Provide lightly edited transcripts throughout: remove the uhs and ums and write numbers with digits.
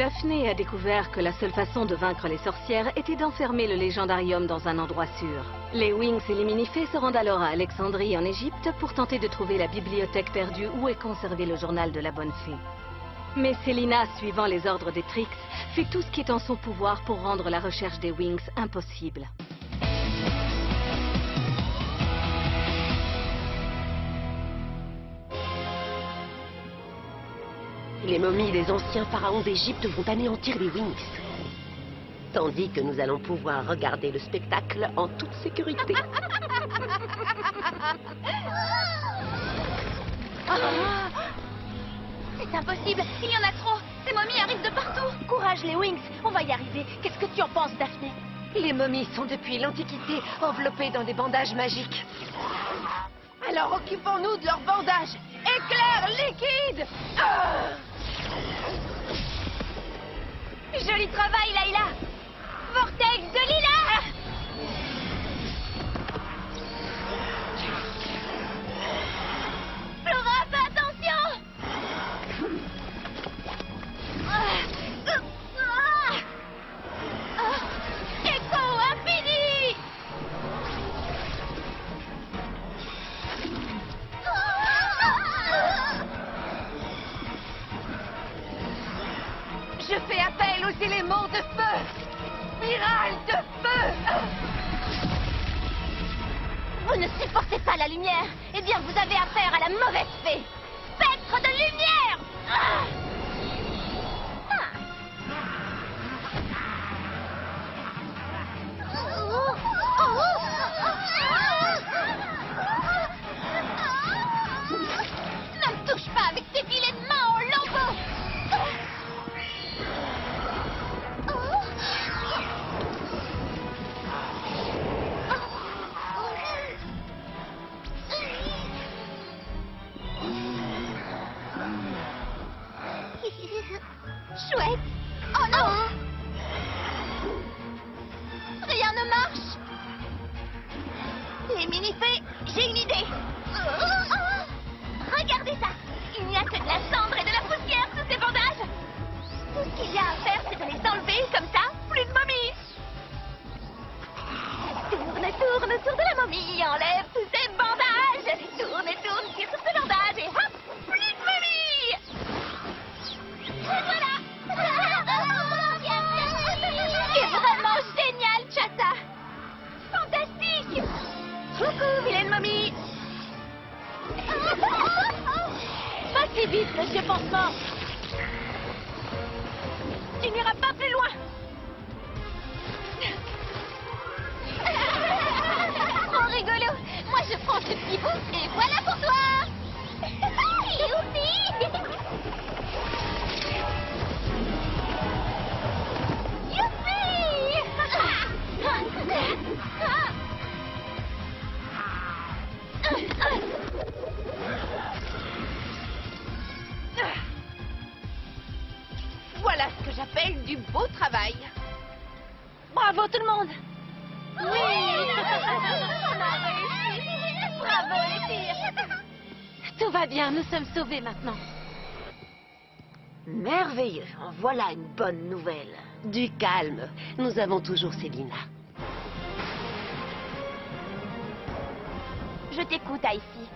Daphné a découvert que la seule façon de vaincre les sorcières était d'enfermer le légendarium dans un endroit sûr. Les Winx et les Minifées se rendent alors à Alexandrie en Égypte pour tenter de trouver la bibliothèque perdue où est conservé le journal de la bonne fée. Mais Selina, suivant les ordres des Trix, fait tout ce qui est en son pouvoir pour rendre la recherche des Winx impossible. Les momies des anciens pharaons d'Égypte vont anéantir les Winx. Tandis que nous allons pouvoir regarder le spectacle en toute sécurité. C'est impossible, il y en a trop. Ces momies arrivent de partout. Courage les Winx, on va y arriver. Qu'est-ce que tu en penses, Daphné? Les momies sont depuis l'Antiquité enveloppées dans des bandages magiques. Alors occupons-nous de leurs bandages. Éclair liquide! Joli travail, Layla. Vortex de lilas. Flora, fais attention. Écho infini. Je fais appel aux éléments de feu! Spirale de feu! Vous ne supportez pas la lumière? Eh bien, vous avez affaire à la mauvaise fée! Spectre de lumière! Ne me touche pas avec tes filets de main en lambeaux! Chouette! Oh non! Rien ne marche! Les mini-fées, j'ai une idée! Regardez ça! Il n'y a que de la cendre et de la poussière sous ces bandages! Tout ce qu'il y a à faire, c'est de les enlever, comme ça, plus de momies! Tourne autour de la momie, enlève tous ces bandages! Tourne, tire sur ce bandage et hop! Plus de momies! Et voilà! C'est vraiment génial, Chata! Fantastique! Coucou, vilaine momie! Pas si vite, monsieur Pansement! Tu n'iras pas plus loin! Trop rigolo! Moi je prends ce petit bout et voilà pour toi! Youpi! Voilà ce que j'appelle du beau travail. Bravo tout le monde! Oui! On a réussi! Bravo les filles! Tout va bien, nous sommes sauvés maintenant. Merveilleux, en voilà une bonne nouvelle. Du calme, nous avons toujours Selina. Je t'écoute, Icy.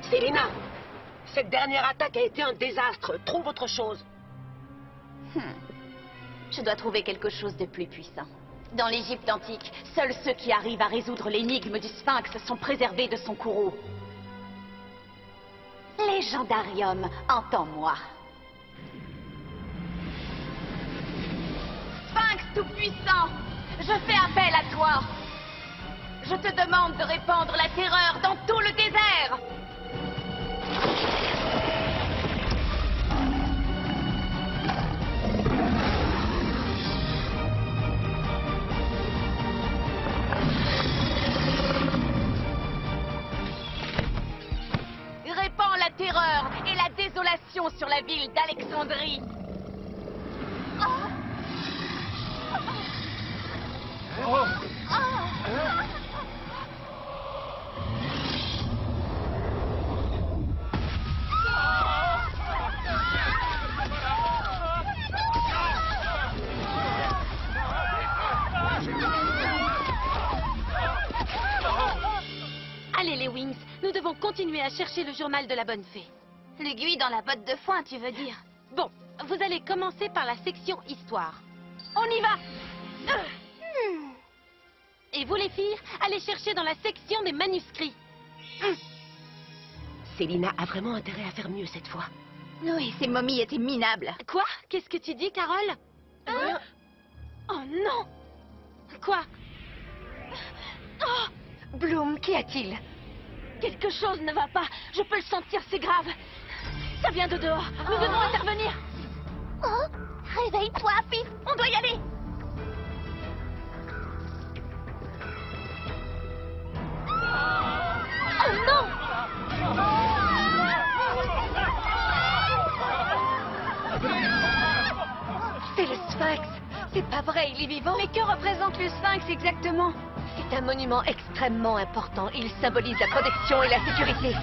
Selina, cette dernière attaque a été un désastre. Trouve autre chose. Je dois trouver quelque chose de plus puissant. Dans l'Égypte antique, seuls ceux qui arrivent à résoudre l'énigme du Sphinx sont préservés de son courroux. Légendarium, entends-moi. Sphinx tout-puissant, je fais appel à toi. Je te demande de répandre la terreur dans tout le désert. Répands la terreur et la désolation sur la ville d'Alexandrie. devons continuer à chercher le journal de la bonne fée. L'aiguille dans la botte de foin, tu veux dire? Bon, vous allez commencer par la section histoire. On y va! Et vous les filles, allez chercher dans la section des manuscrits. Célina a vraiment intérêt à faire mieux cette fois. Oui, ces momies étaient minables. Quoi? Qu'est-ce que tu dis, Carole? Oh non! Quoi? Oh! Bloom, qu'y a-t-il? Quelque chose ne va pas. Je peux le sentir, c'est grave. Ça vient de dehors. Nous devons intervenir. Oh, réveille-toi, Pif, on doit y aller. Oh non! C'est le Sphinx. C'est pas vrai, il est vivant. Mais que représente le Sphinx exactement? C'est un monument extrêmement important. Il symbolise la protection et la sécurité.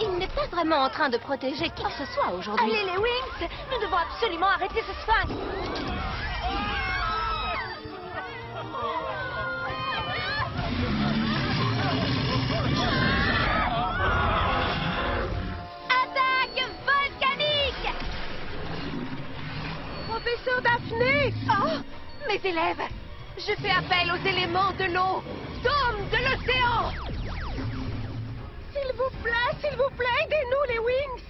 Il n'est pas vraiment en train de protéger qui que ce soit aujourd'hui. Allez, les Wings! Nous devons absolument arrêter ce Sphinx. Attaque volcanique! Professeur Daphné! Oh, mes élèves! Je fais appel aux éléments de l'eau! Dôme de l'océan! S'il vous plaît, aidez-nous les Wings!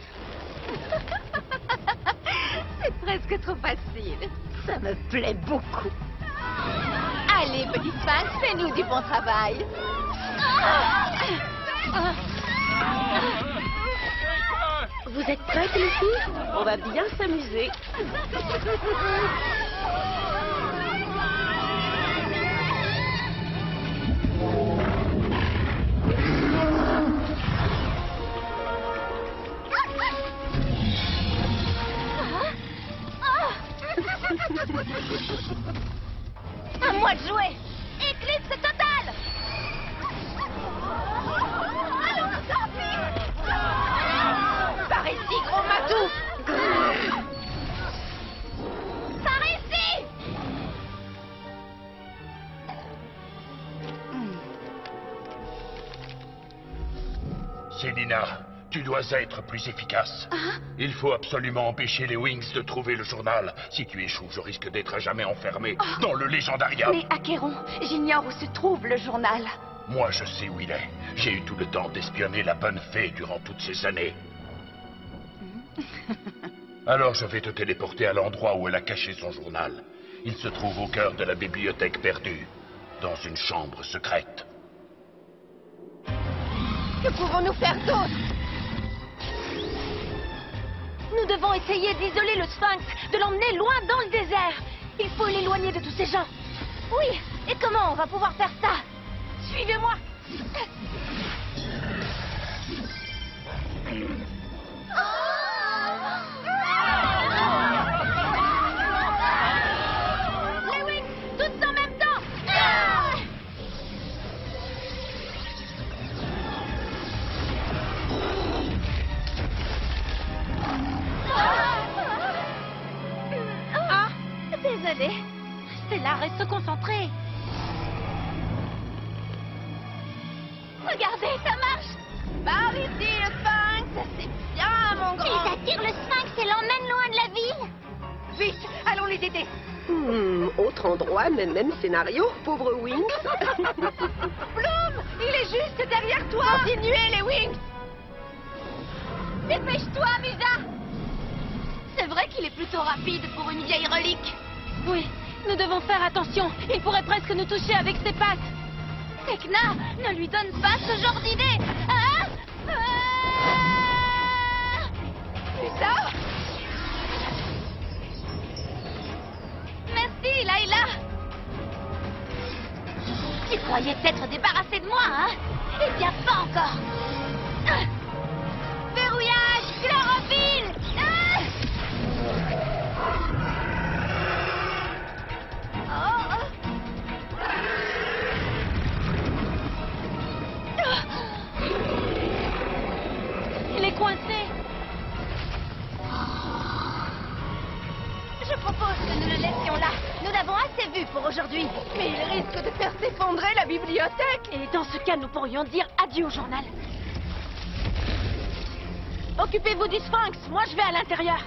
C'est presque trop facile. Ça me plaît beaucoup. Allez, petit Sphinx, fais-nous du bon travail. Vous êtes prêtes, les filles? On va bien s'amuser. À moi de jouer! Éclipse totale! Par ici, gros matou! Par ici! Célina, tu dois être plus efficace. Il faut absolument empêcher les Wings de trouver le journal. Si tu échoues, je risque d'être à jamais enfermé dans le légendarium. Mais Achéron, j'ignore où se trouve le journal. Moi, je sais où il est. J'ai eu tout le temps d'espionner la bonne fée durant toutes ces années. Alors je vais te téléporter à l'endroit où elle a caché son journal. Il se trouve au cœur de la bibliothèque perdue, dans une chambre secrète. Que pouvons-nous faire d'autre? Nous devons essayer d'isoler le Sphinx, de l'emmener loin dans le désert. Il faut l'éloigner de tous ces gens. Oui, et comment on va pouvoir faire ça? Suivez-moi. Les Wings, toutes en même temps! Ah, désolée. Stella, reste se concentrer. Regardez, ça marche! Par ici, le Sphinx! C'est bien, mon grand! Ils attirent le Sphinx et l'emmènent loin de la ville. Vite, allons les aider! Autre endroit, mais même scénario, pauvre Wings. Bloom! Il est juste derrière toi! Continuez, les Wings! Dépêche-toi, Musa! C'est vrai qu'il est plutôt rapide pour une vieille relique. Oui, nous devons faire attention. Il pourrait presque nous toucher avec ses pattes. Tekna, ne lui donne pas ce genre d'idée! Ah! Musa? Merci, Layla! Tu croyais t'être débarrassé de moi, hein? Eh bien, pas encore! Verrouillage! Chlorophylle! Il est coincé. Je propose que nous le laissions là. Nous n'avons assez assez vu pour aujourd'hui. Mais il risque de faire s'effondrer la bibliothèque. Et dans ce cas, nous pourrions dire adieu au journal. Occupez-vous du sphinx, moi je vais à l'intérieur.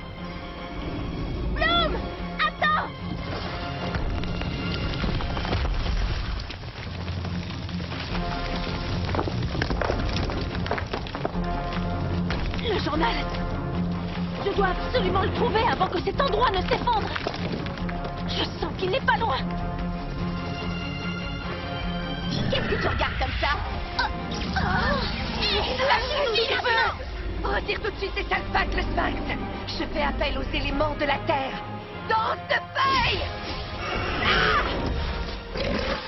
Bloom, attends. Le journal. Je dois absolument le trouver avant que cet endroit ne s'effondre. Je sens qu'il n'est pas loin. Qu'est-ce que tu regardes comme ça? Lâche-le si tu veux. Retire tout de suite ces sales pattes, le sphinx. Je fais appel aux éléments de la terre. Danse de feuilles.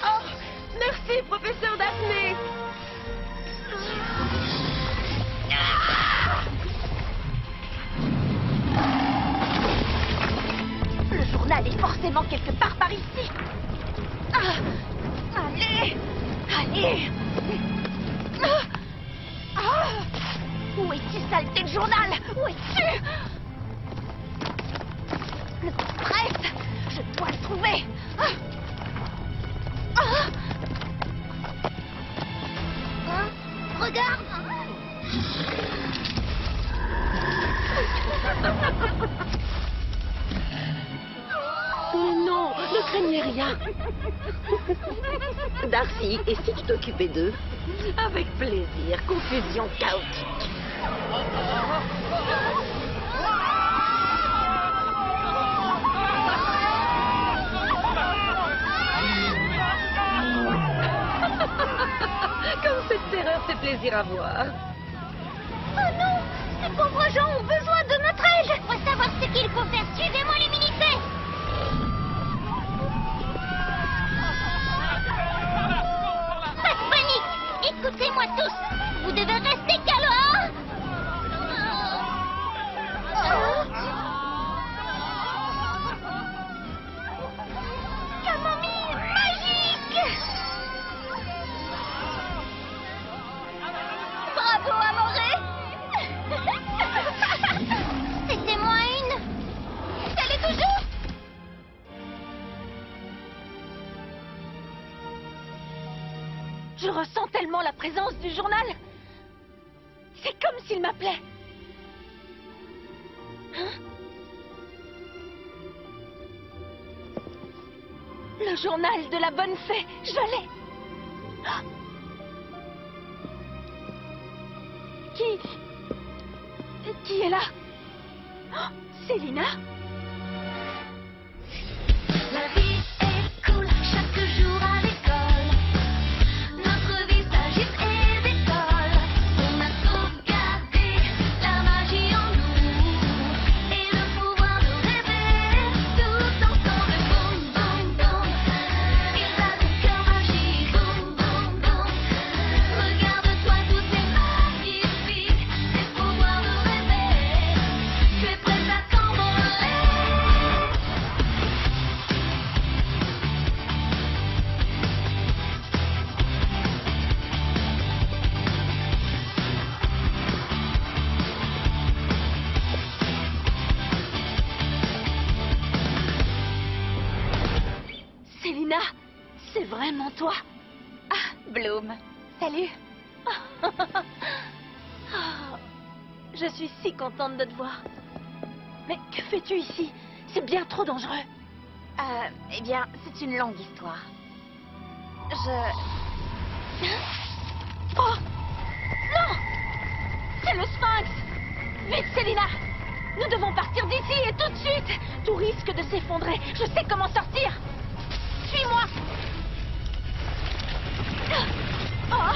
Oh, merci, professeur Daphné. Le journal est forcément quelque part par ici. Allez. Allez. Où es-tu, saleté de journal? Où es-tu? Bref, je dois le trouver. Regarde. Oh non, ne craignez rien. Darcy, et si tu t'occupais d'eux? Avec plaisir, confusion chaotique. Comme cette terreur fait plaisir à voir. Oh non, ces pauvres gens ont besoin de notre aide. Pour savoir ce qu'il faut faire, suivez-moi les mini-faits. Pas de panique. Écoutez-moi tous. Vous devez rester calme, hein? Camomille magique. Bravo, Amoré. C'était moins une. Ça l'est toujours. Je ressens tellement la présence du journal. C'est comme s'il m'appelait. Hein? Le journal de la bonne fée, je l'ai. Ah! Qui est là? Oh, Célina? La vie est cool chaque jour à l'école. Notre vie s'agite et décolle. On a sauvegardé la magie en nous et le pouvoir de rêver. Tout ensemble, boum boum boum. Il a ton cœur magique, boum boum boum. Regarde-toi, tout est magnifique. C'est pouvoir de rêver. Tu es prête à t'envoler. Célina, c'est vraiment toi? Ah, Bloom, salut. Ah, je suis si contente de te voir. Mais que fais-tu ici? C'est bien trop dangereux. Eh bien, c'est une longue histoire. Oh! Non! C'est le sphinx! Vite, Célina! Nous devons partir d'ici et tout de suite! Tout risque de s'effondrer. Je sais comment sortir! Suis-moi! Oh! Ah!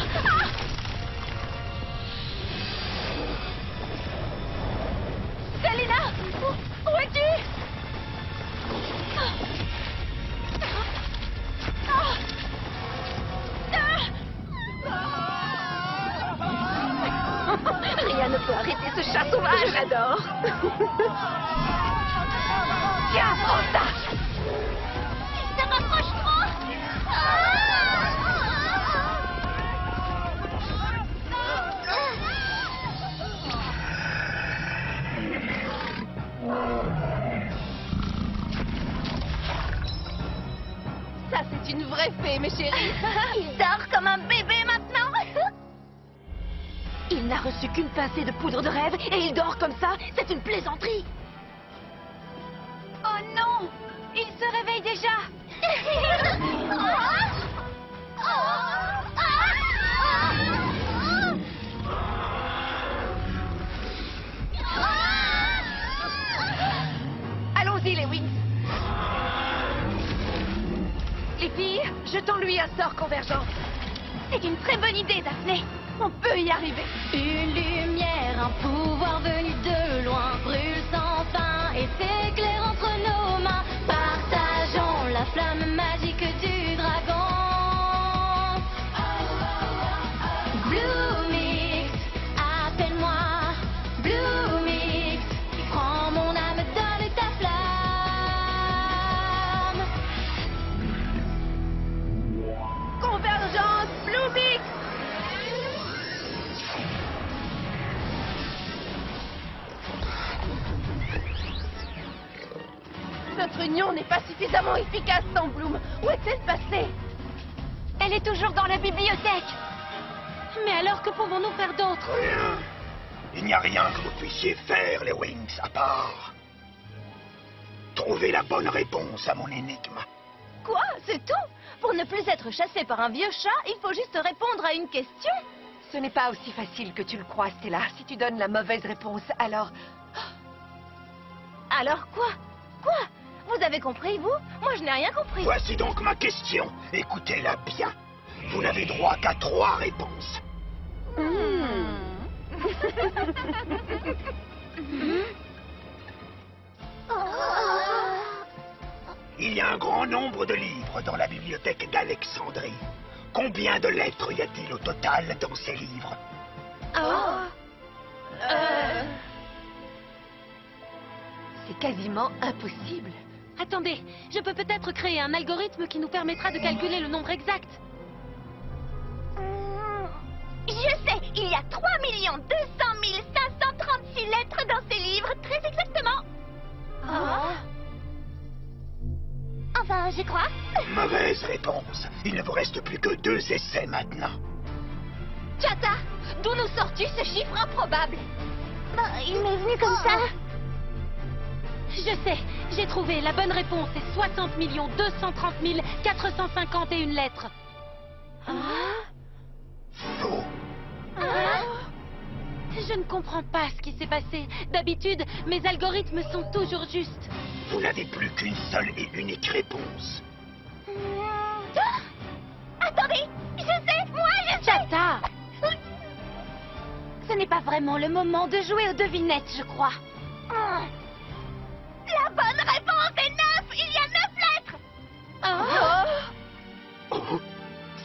Célina! Où es-tu? Rien ne peut arrêter ce chat sauvage. Je l'adore. Tiens, prends ça! Ça m'approche trop. une vraie fée, mes chéris. Il dort comme un bébé maintenant. Il n'a reçu qu'une pincée de poudre de rêve et il dort comme ça. C'est une plaisanterie. Oh non, il se réveille déjà. Allons-y, les Wings. Les filles, jetons-lui un sort convergent. C'est une très bonne idée, Daphné. On peut y arriver. Une lumière, un pouvoir venu de loin, brûle sans fin et s'éclaire entre nos mains. Partageons la flamme magique du dragon. Bloomix, appelle-moi Bloomix. Prends mon âme, donne ta flamme. Convergence, Bloomix. Notre union n'est pas suffisamment efficace sans Bloom. Où est-elle passée? Elle est toujours dans la bibliothèque. Mais alors, que pouvons-nous faire d'autre? Rien. Il n'y a rien que vous puissiez faire, les Wings, à part trouver la bonne réponse à mon énigme. Quoi? C'est tout? Pour ne plus être chassé par un vieux chat, il faut juste répondre à une question. Ce n'est pas aussi facile que tu le crois, Stella. Si tu donnes la mauvaise réponse, alors... Alors quoi? Quoi? Vous avez compris, vous? Moi, je n'ai rien compris. Voici donc ma question. Écoutez-la bien. Vous n'avez droit qu'à 3 réponses. Il y a un grand nombre de livres dans la bibliothèque d'Alexandrie. Combien de lettres y a-t-il au total dans ces livres? C'est quasiment impossible. Attendez, je peux peut-être créer un algorithme qui nous permettra de calculer le nombre exact. Je sais, il y a 3 200 536 lettres dans ces livres, très exactement. Enfin, je crois. Mauvaise réponse. Il ne vous reste plus que 2 essais maintenant. Chata, d'où nous sors-tu ce chiffre improbable? Il m'est venu comme ça. Je sais, j'ai trouvé. La bonne réponse est 60 230 451 lettres. Faux. Je ne comprends pas ce qui s'est passé. D'habitude, mes algorithmes sont toujours justes. Vous n'avez plus qu'une seule et unique réponse. Attendez, je sais, moi je sais. Chata! Ce n'est pas vraiment le moment de jouer aux devinettes, je crois. La bonne réponse est 9. Il y a 9 lettres.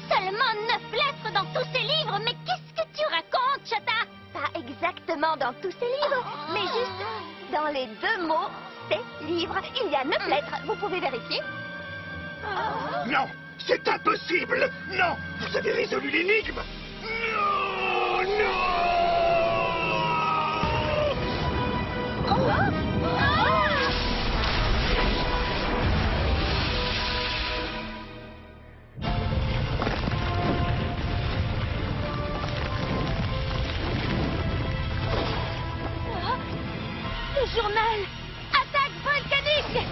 Seulement 9 lettres dans tous ces livres. Mais qu'est-ce que tu racontes, Chata? Pas exactement dans tous ces livres, mais juste dans les 2 mots, ces livres. Il y a 9 lettres. Vous pouvez vérifier? Non, c'est impossible. Non, vous avez résolu l'énigme. Non, non. Le journal! Attaque volcanique!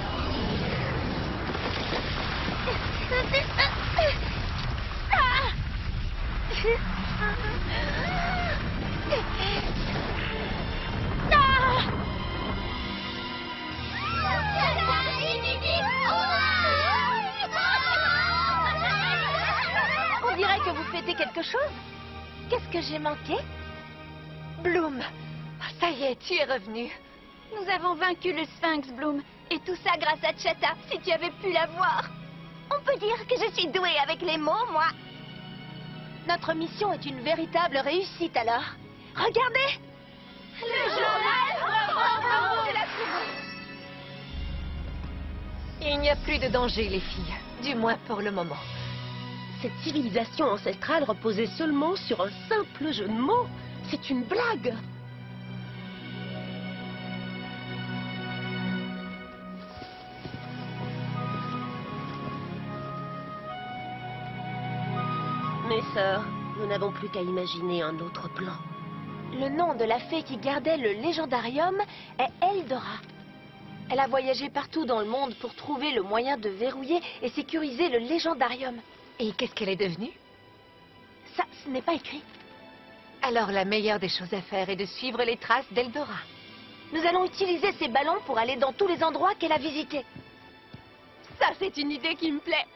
On dirait que vous fêtez quelque chose. Qu'est-ce que j'ai manqué? Bloom, ça y est, tu es revenu. Nous avons vaincu le Sphinx, Bloom. Et tout ça grâce à Chata, si tu avais pu la voir. On peut dire que je suis douée avec les mots, moi. Notre mission est une véritable réussite alors. Regardez! Le journal! Il n'y a plus de danger, les filles. Du moins pour le moment. Cette civilisation ancestrale reposait seulement sur un simple jeu de mots. C'est une blague. sœur. Nous n'avons plus qu'à imaginer un autre plan. Le nom de la fée qui gardait le légendarium est Eldora. Elle a voyagé partout dans le monde pour trouver le moyen de verrouiller et sécuriser le légendarium. Et qu'est-ce qu'elle est devenue? Ça, ce n'est pas écrit. Alors la meilleure des choses à faire est de suivre les traces d'Eldora. Nous allons utiliser ces ballons pour aller dans tous les endroits qu'elle a visités. Ça, c'est une idée qui me plaît.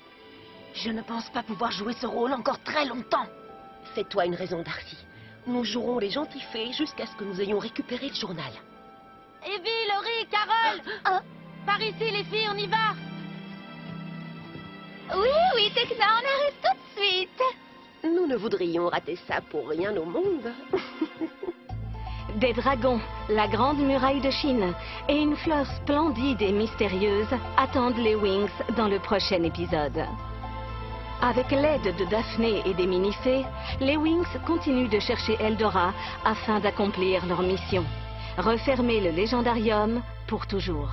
Je ne pense pas pouvoir jouer ce rôle encore très longtemps. Fais-toi une raison, Darcy. Nous jouerons les gentils fées jusqu'à ce que nous ayons récupéré le journal. Evie, Laurie, Carole! Hein? Par ici, les filles, on y va! Oui, Tekna, on arrive tout de suite. Nous ne voudrions rater ça pour rien au monde. Des dragons, la grande muraille de Chine et une fleur splendide et mystérieuse attendent les Wings dans le prochain épisode. Avec l'aide de Daphné et des mini-fées, les Wings continuent de chercher Eldora afin d'accomplir leur mission. Refermer le légendarium pour toujours.